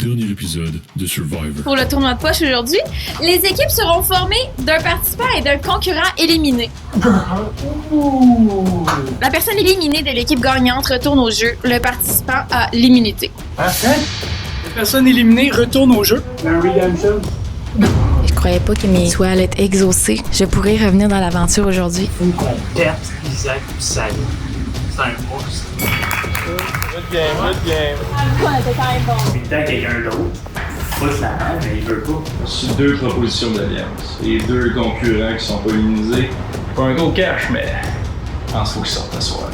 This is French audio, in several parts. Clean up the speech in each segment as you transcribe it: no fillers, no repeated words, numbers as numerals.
dernier épisode de Survivor. Pour le tournoi de poche aujourd'hui, les équipes seront formées d'un participant et d'un concurrent éliminé. La personne éliminée de l'équipe gagnante retourne au jeu. Le participant a l'immunité. Parfait. La personne éliminée retourne au jeu. Je croyais pas que mes souhaits allaient être exaucés. Je pourrais revenir dans l'aventure aujourd'hui. Faut qu'on perde Isaac et Sally. C'est un monstre. Good game. Mais tant quelqu'un d'autre, pousse la main, mais il veut pas. Sur 2 propositions d'alliance et 2 concurrents qui sont pas immunisés. Pas un gros cash, mais je pense qu'il faut qu'ils sortent ce soir.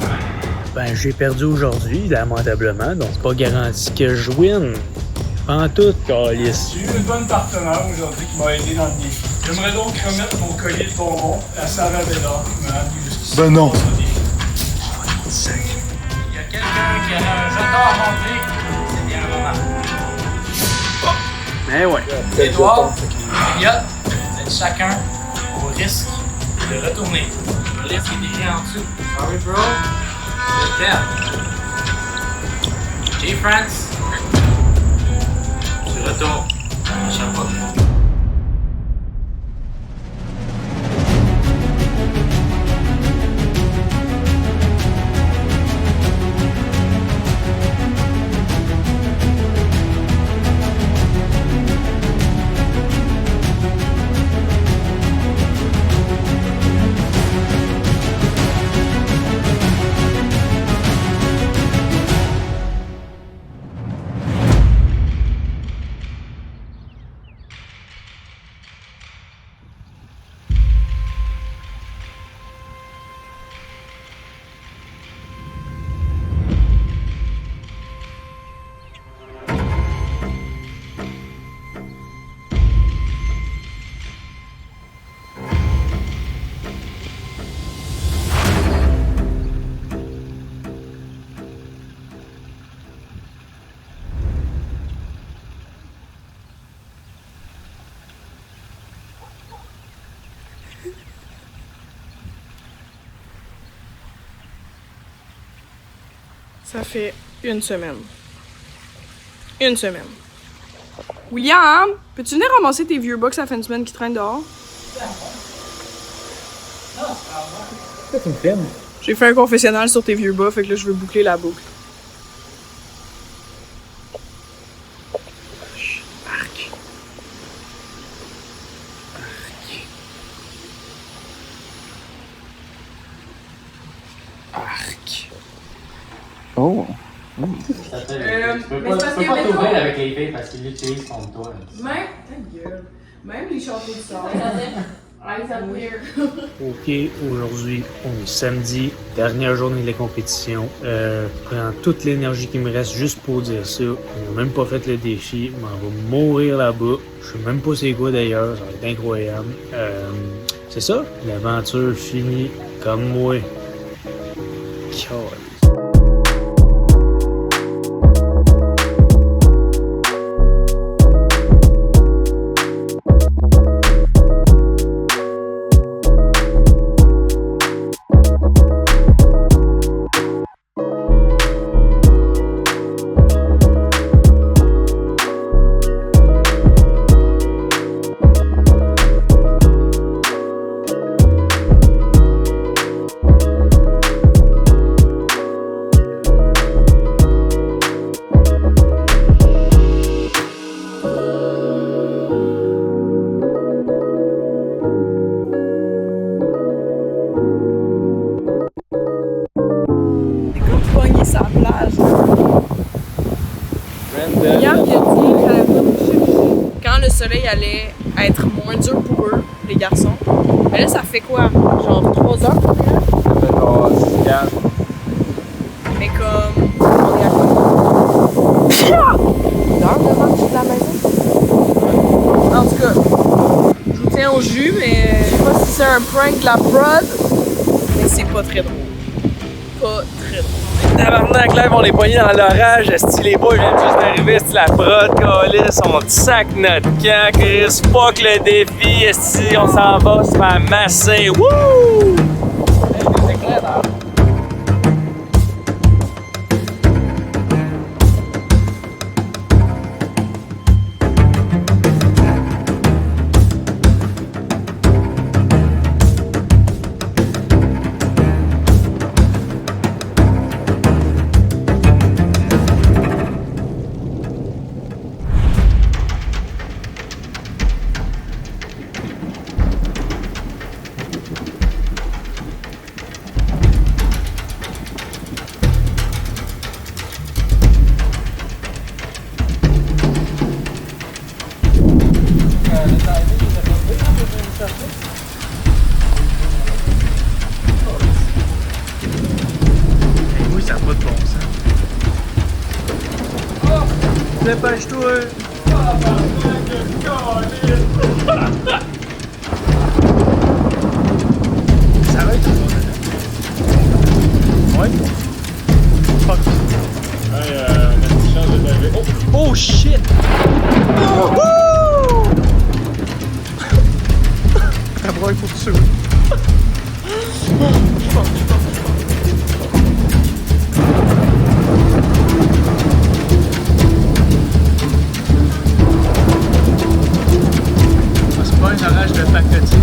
Ben, j'ai perdu aujourd'hui, lamentablement, donc c'est pas garanti que je win. Pas en tout, câlisse. J'ai eu une bonne partenaire aujourd'hui qui m'a aidé dans le défi. J'aimerais donc remettre mon collier de bonbons à Sarah Bédard qui m'a amené jusqu'ici. Ben non. Il y a quelqu'un qui a un jeton à monter, c'est bien le moment. Mais ouais. Edouard, Elliot, vous êtes chacun au risque de retourner. Le livre est écrit en dessous. Sorry bro, je t'aime. J. France, tu retournes à chaque fois. Ça fait une semaine. William, peux-tu venir ramasser tes vieux box, ça fait une semaine qui traînent dehors? Pourquoi tu me filmes? J'ai fait un confessionnal sur tes vieux bas, fait que là, je veux boucler la boucle. Arc. Arc. Oh. Tu peux pas t'ouvrir avec les filles parce qu'ils l'utilisent contre toi. Même les châteaux de sort. Ok, aujourd'hui, on est samedi, dernière journée de la compétition. Je prends toute l'énergie qui me reste juste pour dire ça. On n'a même pas fait le défi, mais on va mourir là-bas. Je sais même pas c'est quoi d'ailleurs, ça va être incroyable. C'est ça, l'aventure finit comme moi. Ciao. Sa plage. William qui a dit qu'elle allait venir nous chercher quand le soleil allait être moins dur pour eux, les garçons. Mais là, ça fait quoi? Genre 3 heures pour rien? Ça fait genre 4. Mais comme... On est à quoi? Une heure de marche de la maison? En tout cas, je vous tiens au jus, mais je sais pas si c'est un prank de la prod, mais c'est pas très drôle. Pas très drôle. Tabarnak, là, on est pognés dans l'orage. Esti, les boys viennent juste d'arriver. Esti, la prod, câlisse, on sac notre camp. Chris, fuck le défi. Esti, on s'en va se faire masser. Wouh! Ça n'a pas de bon sens. Oh! Dépêche-toi! Ça va être bon, ouais? Fuck. Hey, on a une chance de t'arriver. Oh shit! Wouhou! La broye pour te sauver. C'est pas un orage de pacotille.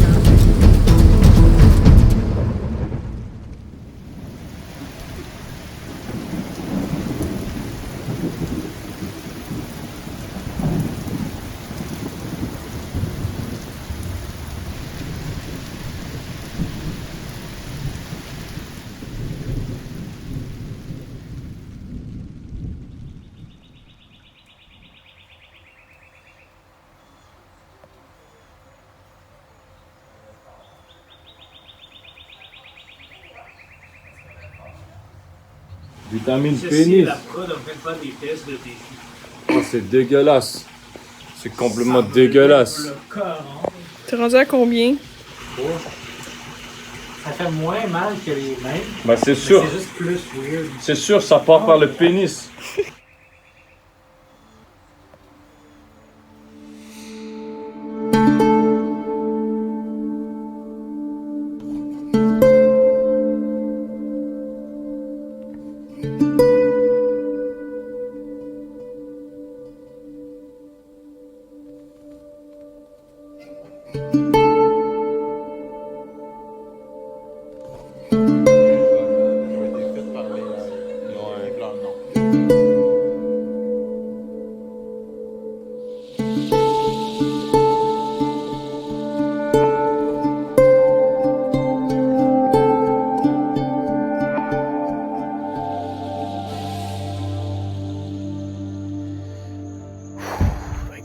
Vitamine pénis. La prod en fait pas des tests de défi. Oh, c'est dégueulasse. C'est complètement dégueulasse. T'es rendu à combien? Ça fait moins mal que les mains. Ben c'est sûr. C'est juste plus weird. C'est sûr, ça part par le pénis.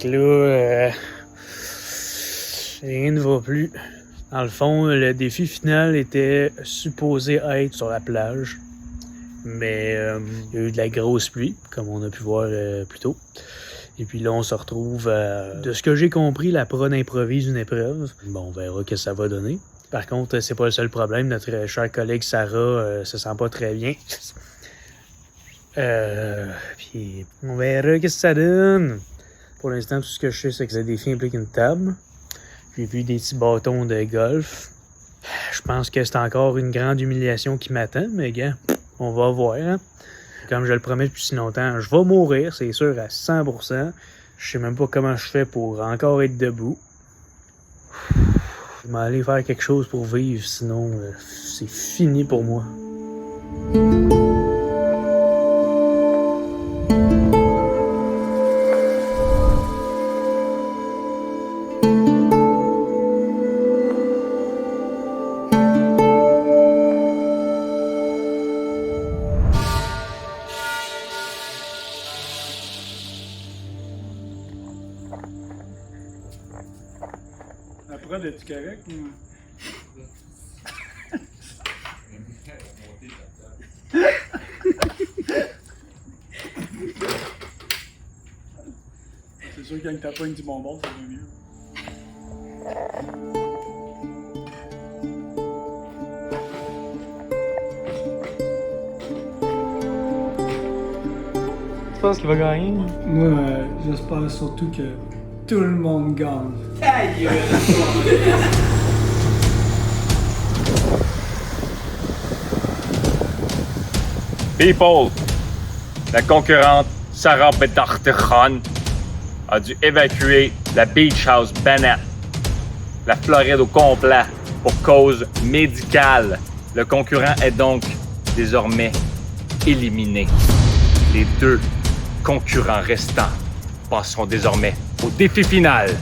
Fait que là, rien ne va plus. Dans le fond, le défi final était supposé être sur la plage. Mais il y a eu de la grosse pluie, comme on a pu voir plus tôt. Et puis là, on se retrouve de ce que j'ai compris, la prod improvise une épreuve. Bon, on verra ce que ça va donner. Par contre, c'est pas le seul problème. Notre chère collègue Sarah se sent pas très bien. Puis on verra ce que ça donne. Pour l'instant, tout ce que je sais, c'est que ce défi implique une table. J'ai vu des petits bâtons de golf. Je pense que c'est encore une grande humiliation qui m'attend, mais gars, on va voir. Hein? Comme je le promets depuis si longtemps, je vais mourir, c'est sûr, à 100%. Je sais même pas comment je fais pour encore être debout. Je vais aller faire quelque chose pour vivre, sinon c'est fini pour moi. La prod, es-tu correct? Ou... C'est sûr que quand t'as pas du bonbon, ça va mieux. Tu penses qu'il va gagner? Moi, j'espère surtout que tout le monde gagne. People, la concurrente Sarah Bedarteron a dû évacuer la Beach House Bennett, la Floride au complet, pour cause médicale. Le concurrent est donc désormais éliminé. Les deux concurrents restants passeront désormais au défi final.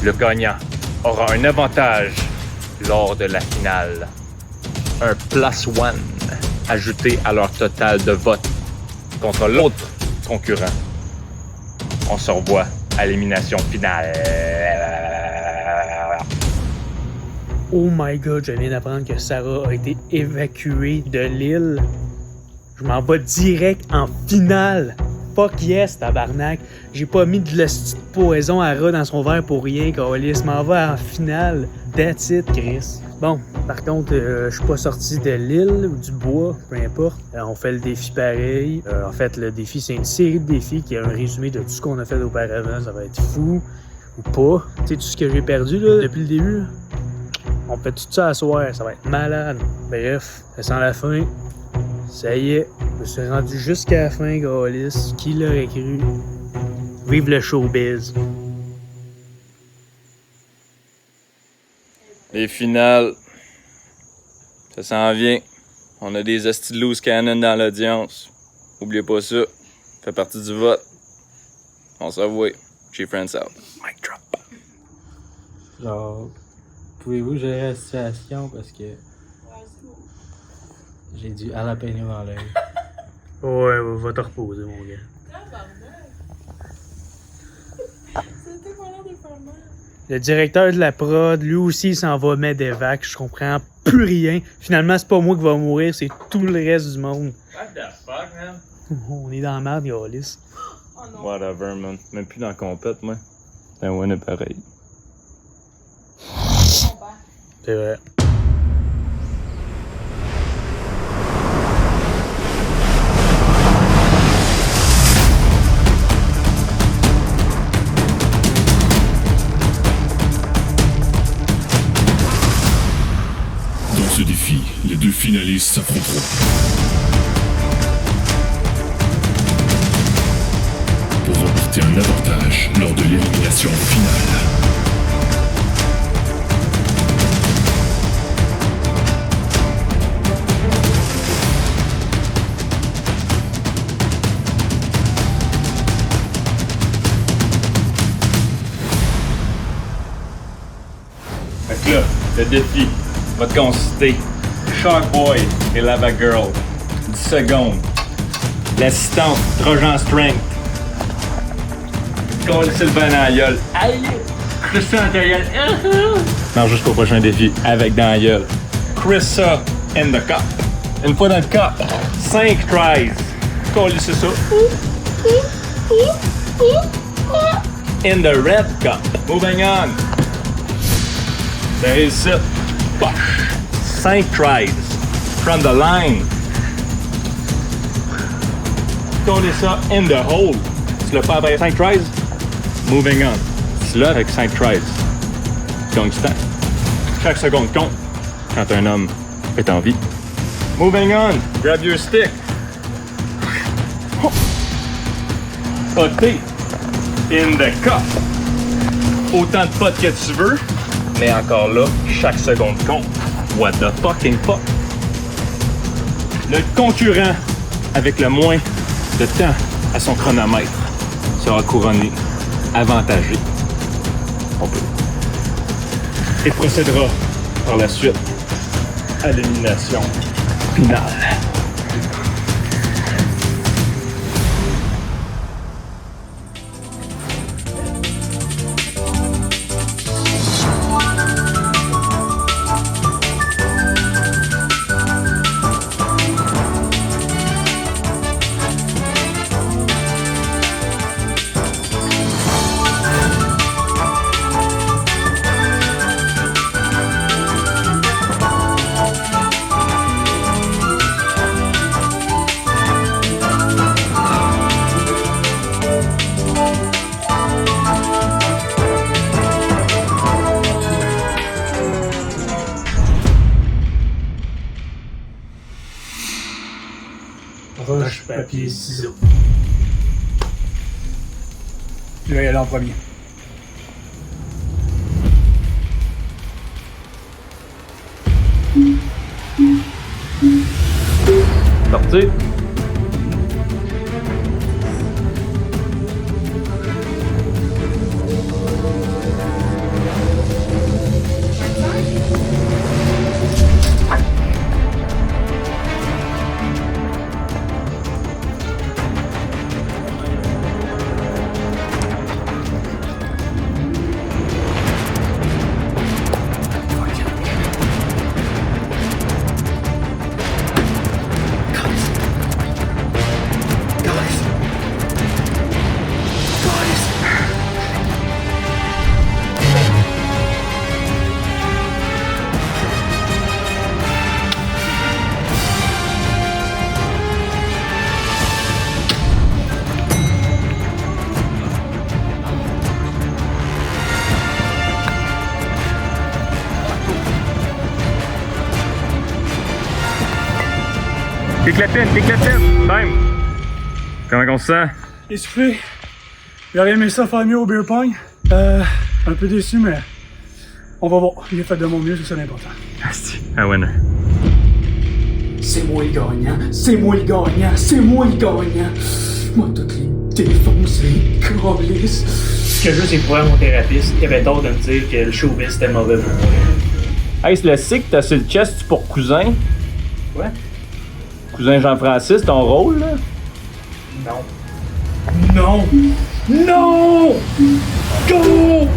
Le gagnant aura un avantage lors de la finale. Un +1 ajouté à leur total de votes contre l'autre concurrent. On se revoit à l'élimination finale. Oh my god, je viens d'apprendre que Sarah a été évacuée de l'île. Je m'en vais direct en finale. Fuck yes, tabarnak. J'ai pas mis de la petite poison à rat dans son verre pour rien, câlisse. Je m'en vais en finale. That's it, Chris. Bon, par contre, je suis pas sorti de l'île ou du bois, peu importe. On fait le défi pareil. En fait, le défi, c'est une série de défis qui a un résumé de tout ce qu'on a fait auparavant. Ça va être fou ou pas. Tu sais, tout ce que j'ai perdu là, depuis le début, là, on fait tout ça à soir. Ça va être malade. Bref, ça sent la fin. Ça y est, je me suis rendu jusqu'à la fin, câlisse. Qui l'aurait cru? Vive le showbiz. Les finales, ça s'en vient. On a des asti de loose cannon dans l'audience. Oubliez pas ça. Fait partie du vote. On se revoit. Chez Friends Out. Mic drop. Genre, pouvez-vous gérer la situation parce que j'ai du jalapeno dans l'œil. Ouais, va te reposer, mon gars. Le directeur de la prod, lui aussi, il s'en va mettre des vagues. Je comprends plus rien. Finalement, c'est pas moi qui va mourir, c'est tout le reste du monde. What the fuck, man? On est dans la merde, Yalis. Whatever, man. Même plus dans la compète, moi. C'est un winner pareil. C'est vrai. Dans ce défi, les deux finalistes s'affronteront. Pour remporter un avantage lors de l'élimination finale. Fait que là, le défi va consister Shark Boy et Lava Girl. 10 secondes. L'assistante, Trojan Strength. Cole Sylvain dans la gueule. Aïe! Christian dans ta gueule. Non, jusqu'au prochain défi, avec dans la gueule. Chrissa in the cup. Une fois dans le cup, 5 tries. Cole, c'est ça. In the red cup. Moving on. There is it. Push. 5 tries. From the line. Collez ça in the hole. Tu le fais avec 5 tries. Moving on. Tu l'as avec 5 tries. Donc, c'est temps. Chaque seconde compte quand un homme est en vie. Moving on. Grab your stick. Poté. In the cup. Autant de potes que tu veux. Mais encore là, chaque seconde compte. What the fucking fuck? Le concurrent avec le moins de temps à son chronomètre sera couronné avantagé. On peut. Et procédera par la suite à l'élimination finale. Roche, papier, ciseaux. Je vais y aller en premier. Parti. kick le fin. Time. Comment on se sent? Essoufflé. J'aurais aimé ça faire mieux au beer pong. Un peu déçu, mais on va voir. J'ai fait de mon mieux, c'est ça l'important. Un winner. C'est moi le gagnant, c'est moi le gagnant, c'est moi le gagnant. Moi, toutes les défoncées, câlisses. Ce que je veux, c'est pour voir mon thérapeute. Il avait tort de me dire que le showbiz c'était mauvais pour moi. Hey, c'est le C que t'as sur le chest pour cousin? Quoi? Cousin Jean-Francis, ton rôle, là? Non. Non! Non! Go!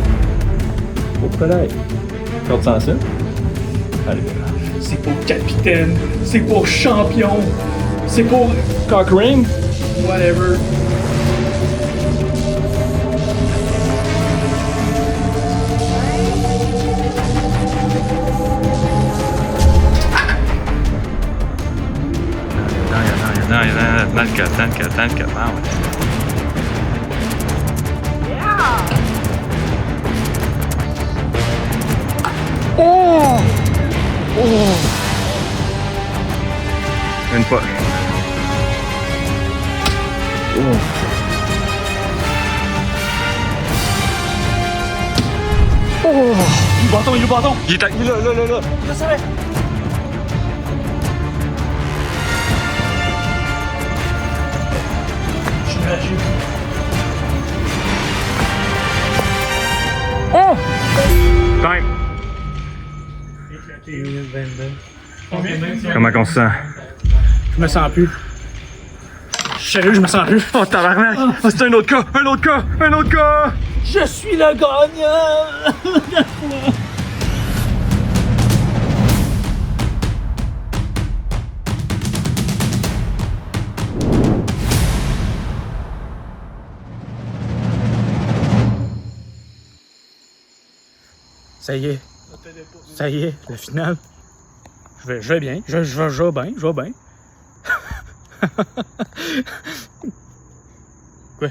Oh, peut-être. Corde sensible? Allez, C'est pour capitaine, c'est pour champion, c'est pour cock ring? whatever. Non, dans le cas. Ah, ouais. Une fois. Il est bâton! Il est là. Je savais! Je suis magique. Time. Comment on se sent? Je me sens plus. Sérieux, je me sens plus. Oh, tabarnak! Oh, c'est un autre cas! Je suis le gagnant! Ça y est, la finale. Je vais bien, je vais bien. Quoi?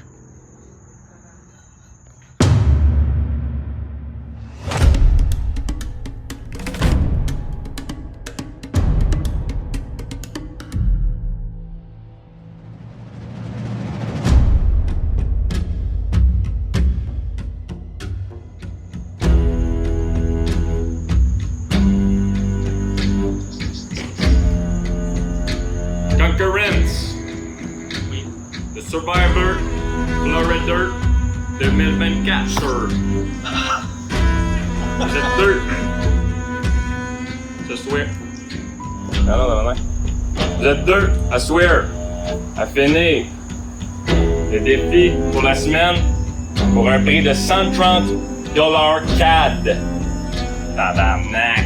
Concurrence. Oui. The Survivor Florida 2024, sir. Vous êtes deux. Je swear. Non. Vous êtes deux, I swear. À finir le défi pour la semaine pour un prix de 130 $ CAD. Tabarnak.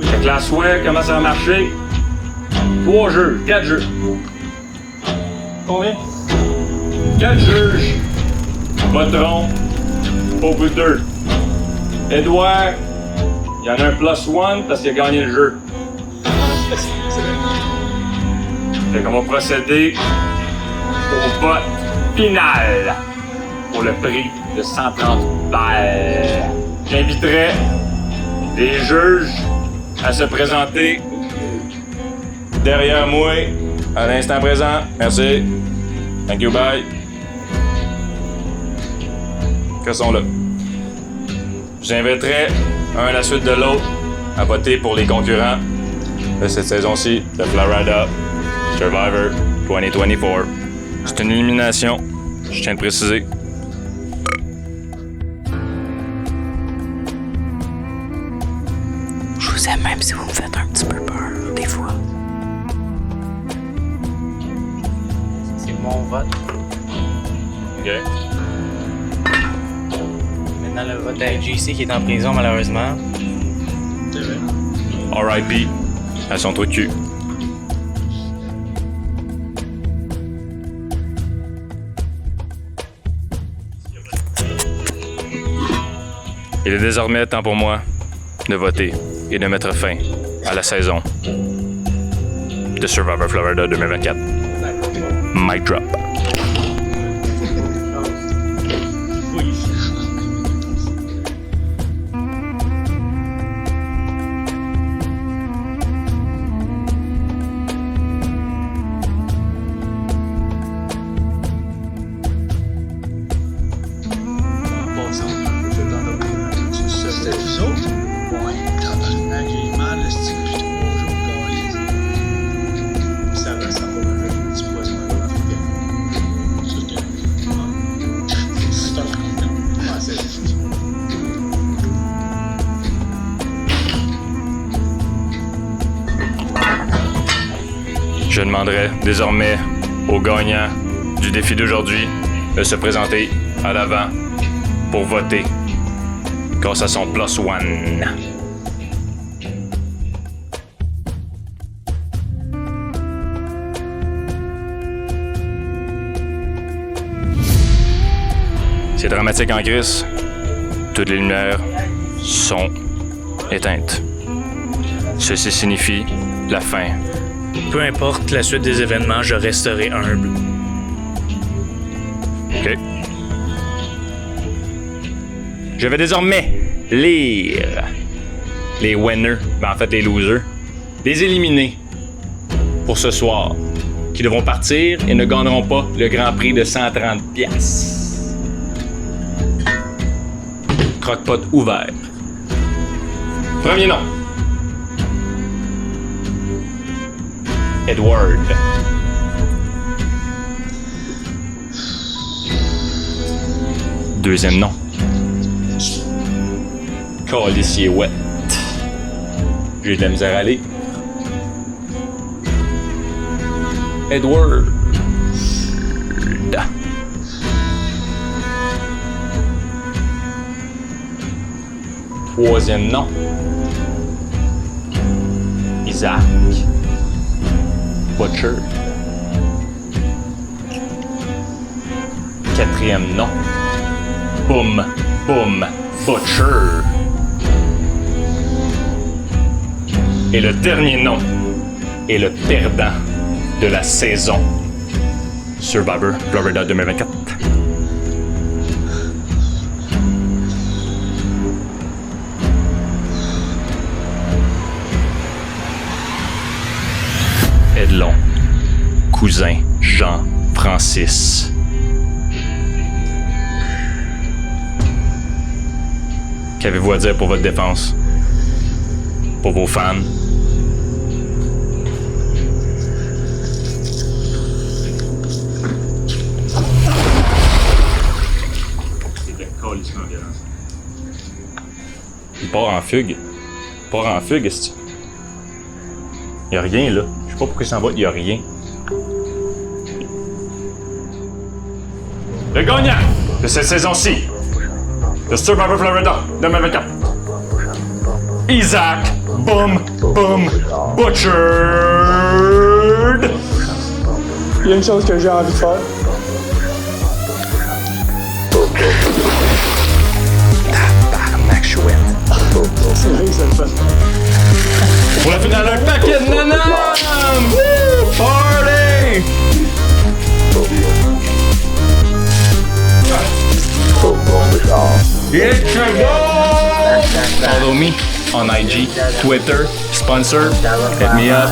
Fait que la swear, comment ça va marcher? 3 jeux, 4 jeux. Combien? 4 juges voteront pour vous deux. Edouard, il y en a un +1 parce qu'il a gagné le jeu. Fait qu'on va procéder au vote final pour le prix de 130 balles. J'inviterai les juges à se présenter derrière moi à l'instant présent. Merci. Thank you, bye. Qu'ils sont là. J'inviterai un à la suite de l'autre à voter pour les concurrents de cette saison-ci de Florida Survivor 2024. C'est une élimination, je tiens à le préciser. Je vous aime même si vous me faites un petit peu peur, des fois. C'est mon vote. OK. Maintenant, le vote à JC qui est en prison, malheureusement. R.I.P. à son trou de cul. Il est désormais temps pour moi de voter et de mettre fin à la saison de Survivor Florida 2024. Mic drop. Je demanderai désormais aux gagnants du défi d'aujourd'hui de se présenter à l'avant pour voter grâce à son plus one. C'est dramatique en crise. Toutes les lumières sont éteintes. Ceci signifie la fin. Peu importe la suite des événements, je resterai humble. OK. Je vais désormais lire les winners, ben en fait les losers, les éliminés pour ce soir, qui devront partir et ne gagneront pas le Grand Prix de 130 piastres. Croque-pot ouvert. Premier nom. Edward. Deuxième nom. Calissier Wet. J'ai de la misère à aller. Edward. Troisième nom. Isaac. Butcher. Quatrième nom. Boom, boom, Butcher. Et le dernier nom est le perdant de la saison Survivor Florida 2024. Edlon, cousin Jean-Francis. Qu'avez-vous à dire pour votre défense? Pour vos fans? Il part en fugue. Il part en fugue, est-ce que... Y'a rien, là. Je sais pas pourquoi il s'en va, y'a rien. Le gagnant de cette saison-ci de Survivor Florida 2024. Isaac Boom Boom Butchered. Il y a une chose que j'ai envie de faire. Tabarnak chouette. C'est vrai que c'est le fun. Pour la finale, un paquet de nanas! Woo! Party! It's a go! Follow me on IG, Twitter, sponsor, hit me up.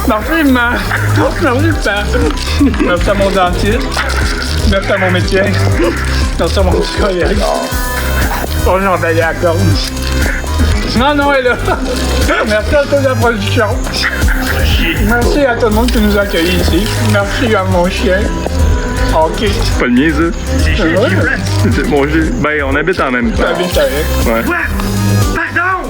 Merci, Merci, père. Merci à mon dentiste. Merci à mon métier. Merci à mon psychologue. Oh, j'en vais à la gorge. Non, elle est là. Merci à toute la production. Merci à tout le monde qui nous a accueillis ici. Merci à mon chien. OK. C'est pas le mien, ça. C'est mon chien. Ben, on habite en même temps. Tu habites avec. Ouais. Quoi? Pardon!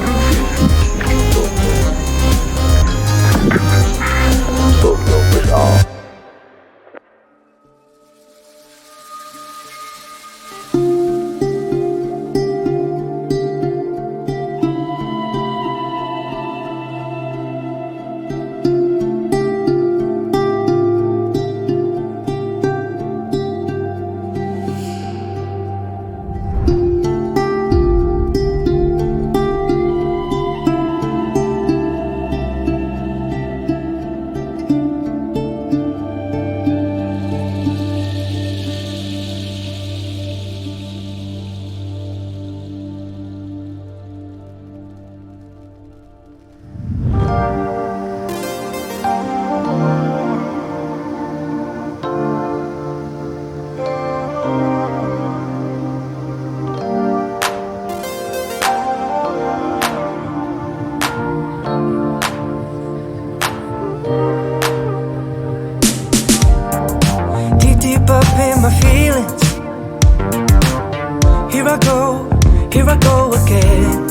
I go again.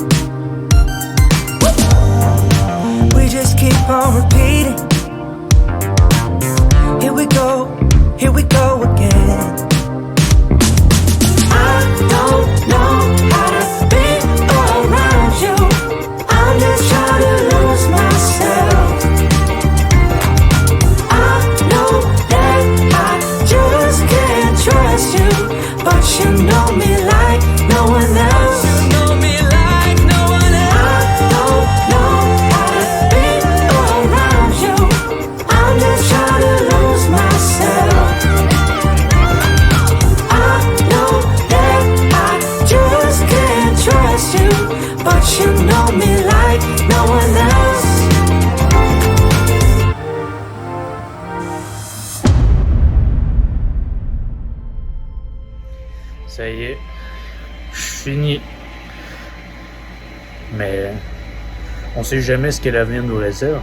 We just keep on repeating. Here we go again. I don't know how to be around you. I'm just trying to lose myself. I know that I just can't trust you, but you know me like no one else. You know me like no one else. I don't know how to be around you. I'm just trying to lose myself. I know that I just can't trust you, but you know me like no one else. Ça y est, je suis fini. Mais on sait jamais ce que l'avenir nous réserve.